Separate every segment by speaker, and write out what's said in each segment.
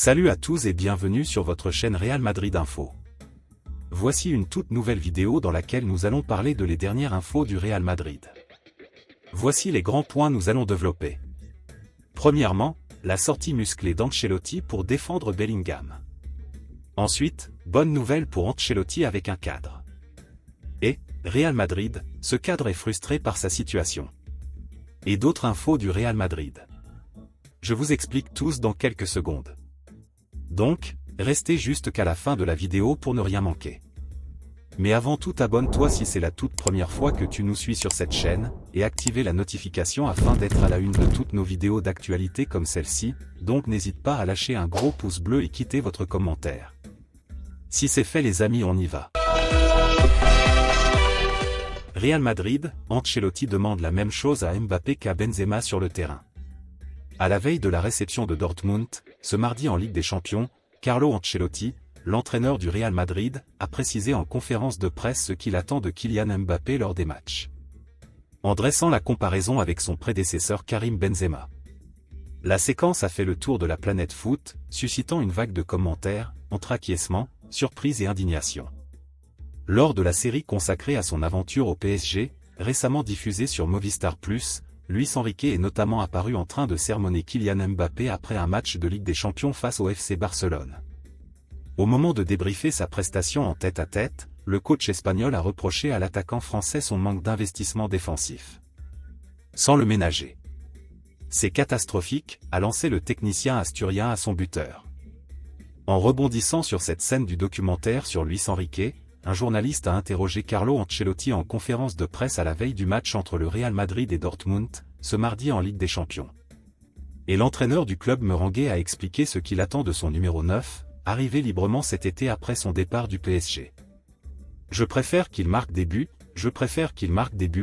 Speaker 1: Salut à tous et bienvenue sur votre chaîne Real Madrid Info. Voici une toute nouvelle vidéo dans laquelle nous allons parler de les dernières infos du Real Madrid. Voici les grands points nous allons développer. Premièrement, la sortie musclée d'Ancelotti pour défendre Bellingham. Ensuite, bonne nouvelle pour Ancelotti avec un cadre. Et, Real Madrid, ce cadre est frustré par sa situation. Et d'autres infos du Real Madrid. Je vous explique tous dans quelques secondes. Donc, restez juste qu'à la fin de la vidéo pour ne rien manquer. Mais avant tout, abonne-toi si c'est la toute première fois que tu nous suis sur cette chaîne, et activez la notification afin d'être à la une de toutes nos vidéos d'actualité comme celle-ci, donc n'hésite pas à lâcher un gros pouce bleu et quitter votre commentaire. Si c'est fait les amis, on y va. Real Madrid, Ancelotti demande la même chose à Mbappé qu'à Benzema sur le terrain. À la veille de la réception de Dortmund, ce mardi en Ligue des Champions, Carlo Ancelotti, l'entraîneur du Real Madrid, a précisé en conférence de presse ce qu'il attend de Kylian Mbappé lors des matchs. En dressant la comparaison avec son prédécesseur Karim Benzema. La séquence a fait le tour de la planète foot, suscitant une vague de commentaires, entre acquiescement, surprise et indignation. Lors de la série consacrée à son aventure au PSG, récemment diffusée sur Movistar+, Luis Enrique est notamment apparu en train de sermonner Kylian Mbappé après un match de Ligue des Champions face au FC Barcelone. Au moment de débriefer sa prestation en tête-à-tête, le coach espagnol a reproché à l'attaquant français son manque d'investissement défensif. Sans le ménager. C'est catastrophique, a lancé le technicien asturien à son buteur. En rebondissant sur cette scène du documentaire sur Luis Enrique, un journaliste a interrogé Carlo Ancelotti en conférence de presse à la veille du match entre le Real Madrid et Dortmund, ce mardi en Ligue des Champions. Et l'entraîneur du club merengue a expliqué ce qu'il attend de son numéro 9, arrivé librement cet été après son départ du PSG. Je préfère qu'il marque des buts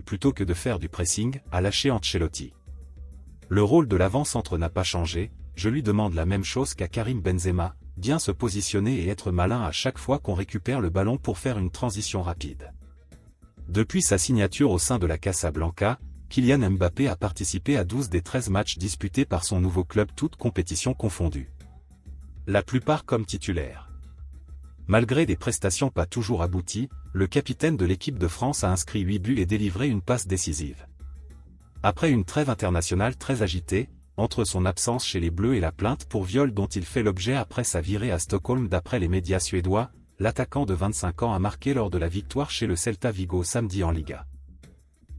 Speaker 1: plutôt que de faire du pressing, a lâché Ancelotti. Le rôle de l'avant-centre n'a pas changé, je lui demande la même chose qu'à Karim Benzema, bien se positionner et être malin à chaque fois qu'on récupère le ballon pour faire une transition rapide. Depuis sa signature au sein de la Casablanca, Kylian Mbappé a participé à 12 des 13 matchs disputés par son nouveau club, toutes compétitions confondues. La plupart comme titulaire. Malgré des prestations pas toujours abouties, le capitaine de l'équipe de France a inscrit 8 buts et délivré une passe décisive. Après une trêve internationale très agitée, entre son absence chez les Bleus et la plainte pour viol dont il fait l'objet après sa virée à Stockholm d'après les médias suédois, l'attaquant de 25 ans a marqué lors de la victoire chez le Celta Vigo samedi en Liga.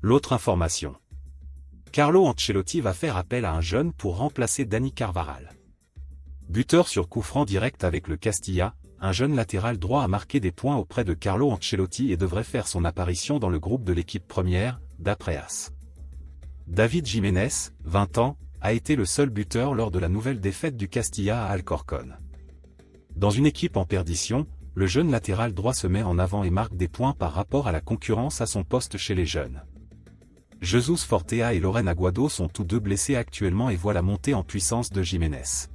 Speaker 1: L'autre information. Carlo Ancelotti va faire appel à un jeune pour remplacer Dani Carvajal. Buteur sur coup franc direct avec le Castilla, un jeune latéral droit a marqué des points auprès de Carlo Ancelotti et devrait faire son apparition dans le groupe de l'équipe première, d'après AS. David Jiménez, 20 ans, a été le seul buteur lors de la nouvelle défaite du Castilla à Alcorcón. Dans une équipe en perdition, le jeune latéral droit se met en avant et marque des points par rapport à la concurrence à son poste chez les jeunes. Jesus Fortea et Loren Aguado sont tous deux blessés actuellement et voient la montée en puissance de Jiménez.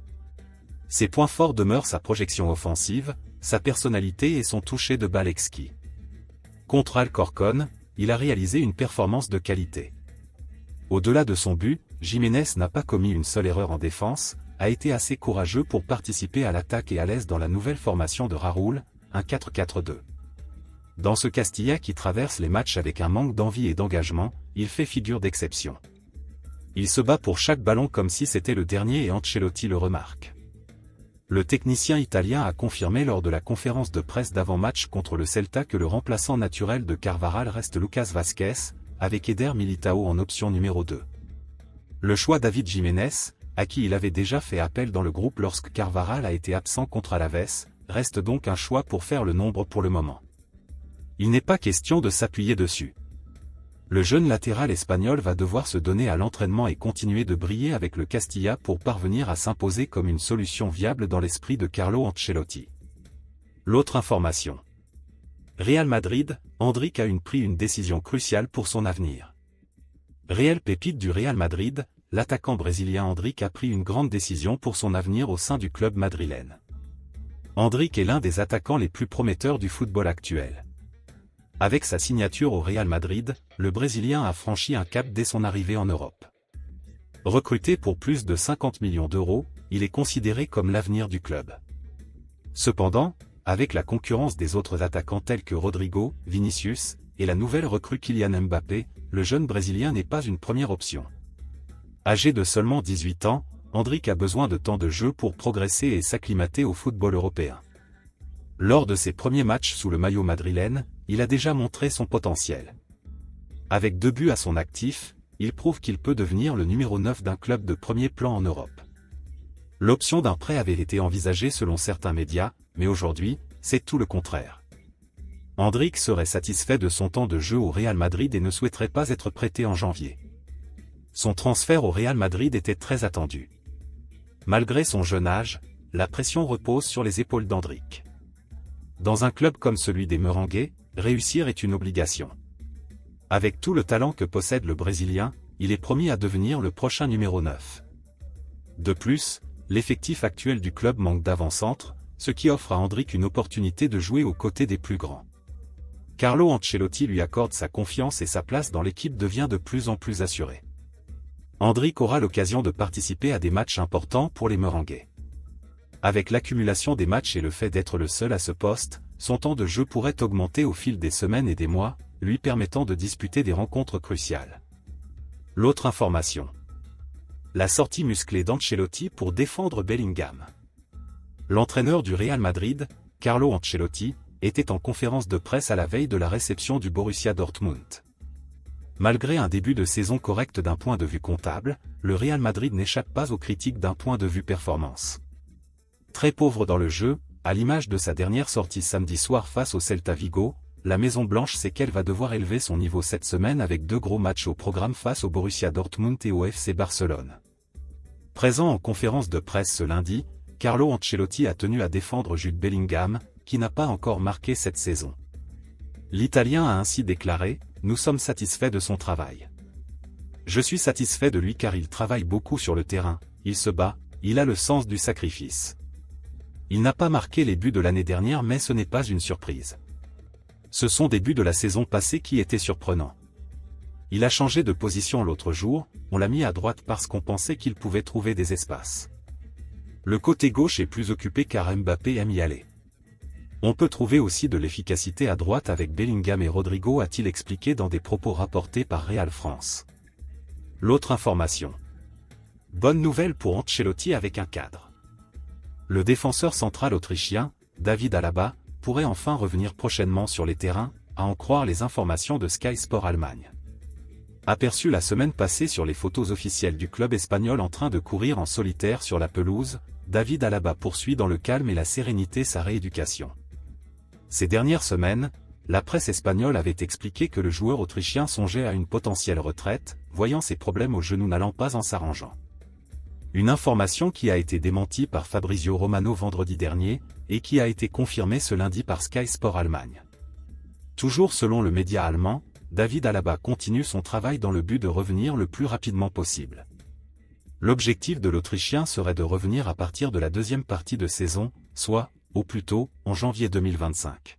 Speaker 1: Ses points forts demeurent sa projection offensive, sa personnalité et son toucher de balle exquis. Contre Alcorcón, il a réalisé une performance de qualité. Au-delà de son but, Jiménez n'a pas commis une seule erreur en défense, a été assez courageux pour participer à l'attaque et à l'aise dans la nouvelle formation de Raúl, un 4-4-2. Dans ce Castilla qui traverse les matchs avec un manque d'envie et d'engagement, il fait figure d'exception. Il se bat pour chaque ballon comme si c'était le dernier et Ancelotti le remarque. Le technicien italien a confirmé lors de la conférence de presse d'avant-match contre le Celta que le remplaçant naturel de Carvajal reste Lucas Vázquez, avec Eder Militao en option numéro 2. Le choix David Jiménez, à qui il avait déjà fait appel dans le groupe lorsque Carvajal a été absent contre Alaves, reste donc un choix pour faire le nombre pour le moment. Il n'est pas question de s'appuyer dessus. Le jeune latéral espagnol va devoir se donner à l'entraînement et continuer de briller avec le Castilla pour parvenir à s'imposer comme une solution viable dans l'esprit de Carlo Ancelotti. L'autre information. Real Madrid, Endrick a pris une décision cruciale pour son avenir. Réelle pépite du Real Madrid, l'attaquant brésilien Endrick a pris une grande décision pour son avenir au sein du club madrilène. Endrick est l'un des attaquants les plus prometteurs du football actuel. Avec sa signature au Real Madrid, le Brésilien a franchi un cap dès son arrivée en Europe. Recruté pour plus de 50 millions d'euros, il est considéré comme l'avenir du club. Cependant, avec la concurrence des autres attaquants tels que Rodrigo, Vinicius, et la nouvelle recrue Kylian Mbappé, le jeune Brésilien n'est pas une première option. Âgé de seulement 18 ans, Endrick a besoin de temps de jeu pour progresser et s'acclimater au football européen. Lors de ses premiers matchs sous le maillot madrilène, il a déjà montré son potentiel. Avec 2 buts à son actif, il prouve qu'il peut devenir le numéro 9 d'un club de premier plan en Europe. L'option d'un prêt avait été envisagée selon certains médias, mais aujourd'hui, c'est tout le contraire. Endrick serait satisfait de son temps de jeu au Real Madrid et ne souhaiterait pas être prêté en janvier. Son transfert au Real Madrid était très attendu. Malgré son jeune âge, la pression repose sur les épaules d'Endrick. Dans un club comme celui des Merengues, réussir est une obligation. Avec tout le talent que possède le Brésilien, il est promis à devenir le prochain numéro 9. De plus, l'effectif actuel du club manque d'avant-centre, ce qui offre à Endrick une opportunité de jouer aux côtés des plus grands. Carlo Ancelotti lui accorde sa confiance et sa place dans l'équipe devient de plus en plus assurée. Endrick aura l'occasion de participer à des matchs importants pour les Merengues. Avec l'accumulation des matchs et le fait d'être le seul à ce poste, son temps de jeu pourrait augmenter au fil des semaines et des mois, lui permettant de disputer des rencontres cruciales. L'autre information. La sortie musclée d'Ancelotti pour défendre Bellingham. L'entraîneur du Real Madrid, Carlo Ancelotti, était en conférence de presse à la veille de la réception du Borussia Dortmund. Malgré un début de saison correct d'un point de vue comptable, le Real Madrid n'échappe pas aux critiques d'un point de vue performance. Très pauvre dans le jeu, à l'image de sa dernière sortie samedi soir face au Celta Vigo, la Maison Blanche sait qu'elle va devoir élever son niveau cette semaine avec 2 gros matchs au programme face au Borussia Dortmund et au FC Barcelone. Présent en conférence de presse ce lundi, Carlo Ancelotti a tenu à défendre Jude Bellingham, qui n'a pas encore marqué cette saison. L'Italien a ainsi déclaré « Nous sommes satisfaits de son travail. Je suis satisfait de lui car il travaille beaucoup sur le terrain, il se bat, il a le sens du sacrifice. Il n'a pas marqué les buts de l'année dernière mais ce n'est pas une surprise. Ce sont des buts de la saison passée qui étaient surprenants. Il a changé de position l'autre jour, on l'a mis à droite parce qu'on pensait qu'il pouvait trouver des espaces. Le côté gauche est plus occupé car Mbappé aime y aller. On peut trouver aussi de l'efficacité à droite avec Bellingham et Rodrigo, a-t-il expliqué dans des propos rapportés par Real France. L'autre information. Bonne nouvelle pour Ancelotti avec un cadre. Le défenseur central autrichien, David Alaba, pourrait enfin revenir prochainement sur les terrains, à en croire les informations de Sky Sport Allemagne. Aperçu la semaine passée sur les photos officielles du club espagnol en train de courir en solitaire sur la pelouse, David Alaba poursuit dans le calme et la sérénité sa rééducation. Ces dernières semaines, la presse espagnole avait expliqué que le joueur autrichien songeait à une potentielle retraite, voyant ses problèmes au genou n'allant pas en s'arrangeant. Une information qui a été démentie par Fabrizio Romano vendredi dernier, et qui a été confirmée ce lundi par Sky Sport Allemagne. Toujours selon le média allemand, David Alaba continue son travail dans le but de revenir le plus rapidement possible. L'objectif de l'Autrichien serait de revenir à partir de la deuxième partie de saison, soit, au plus tôt, en janvier 2025.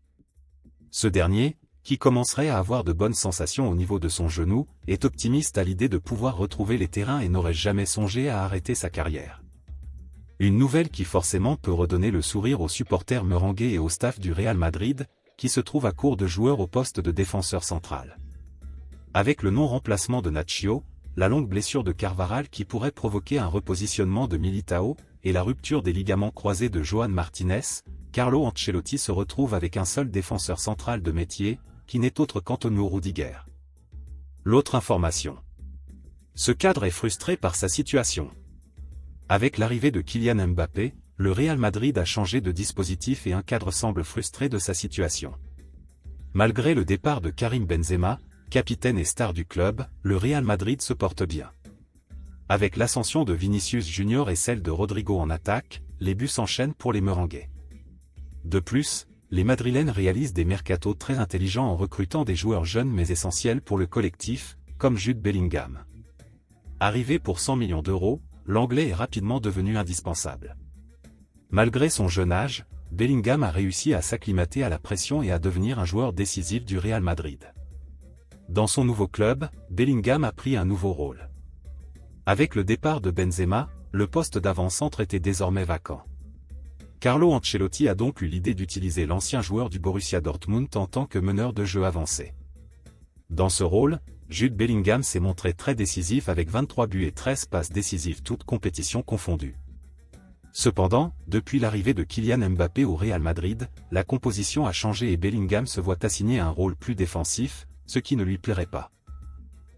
Speaker 1: Ce dernier, qui commencerait à avoir de bonnes sensations au niveau de son genou, est optimiste à l'idée de pouvoir retrouver les terrains et n'aurait jamais songé à arrêter sa carrière. Une nouvelle qui forcément peut redonner le sourire aux supporters merengues et au staff du Real Madrid, qui se trouve à court de joueurs au poste de défenseur central. Avec le non-remplacement de Nacho, la longue blessure de Carvajal qui pourrait provoquer un repositionnement de Militao, et la rupture des ligaments croisés de Joan Martinez, Carlo Ancelotti se retrouve avec un seul défenseur central de métier, qui n'est autre qu'Antonio Rudiger. L'autre information. Ce cadre est frustré par sa situation. Avec l'arrivée de Kylian Mbappé, le Real Madrid a changé de dispositif et un cadre semble frustré de sa situation. Malgré le départ de Karim Benzema, capitaine et star du club, le Real Madrid se porte bien. Avec l'ascension de Vinicius Junior et celle de Rodrigo en attaque, les buts s'enchaînent pour les Merengues. De plus, les Madrilènes réalisent des mercatos très intelligents en recrutant des joueurs jeunes mais essentiels pour le collectif, comme Jude Bellingham. Arrivé pour 100 millions d'euros, l'Anglais est rapidement devenu indispensable. Malgré son jeune âge, Bellingham a réussi à s'acclimater à la pression et à devenir un joueur décisif du Real Madrid. Dans son nouveau club, Bellingham a pris un nouveau rôle. Avec le départ de Benzema, le poste d'avant-centre était désormais vacant. Carlo Ancelotti a donc eu l'idée d'utiliser l'ancien joueur du Borussia Dortmund en tant que meneur de jeu avancé. Dans ce rôle, Jude Bellingham s'est montré très décisif avec 23 buts et 13 passes décisives toutes compétitions confondues. Cependant, depuis l'arrivée de Kylian Mbappé au Real Madrid, la composition a changé et Bellingham se voit assigner un rôle plus défensif, ce qui ne lui plairait pas.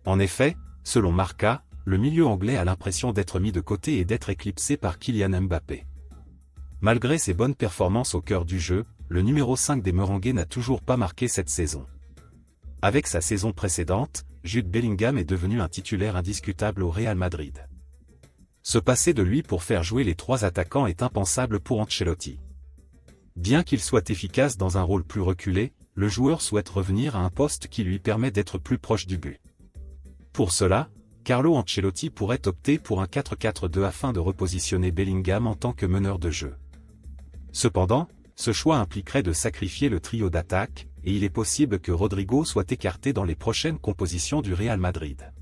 Speaker 1: En effet, selon Marca, le milieu anglais a l'impression d'être mis de côté et d'être éclipsé par Kylian Mbappé. Malgré ses bonnes performances au cœur du jeu, le numéro 5 des Merengues n'a toujours pas marqué cette saison. Avec sa saison précédente, Jude Bellingham est devenu un titulaire indiscutable au Real Madrid. Se passer de lui pour faire jouer les trois attaquants est impensable pour Ancelotti. Bien qu'il soit efficace dans un rôle plus reculé, le joueur souhaite revenir à un poste qui lui permet d'être plus proche du but. Pour cela, Carlo Ancelotti pourrait opter pour un 4-4-2 afin de repositionner Bellingham en tant que meneur de jeu. Cependant, ce choix impliquerait de sacrifier le trio d'attaque, et il est possible que Rodrigo soit écarté dans les prochaines compositions du Real Madrid.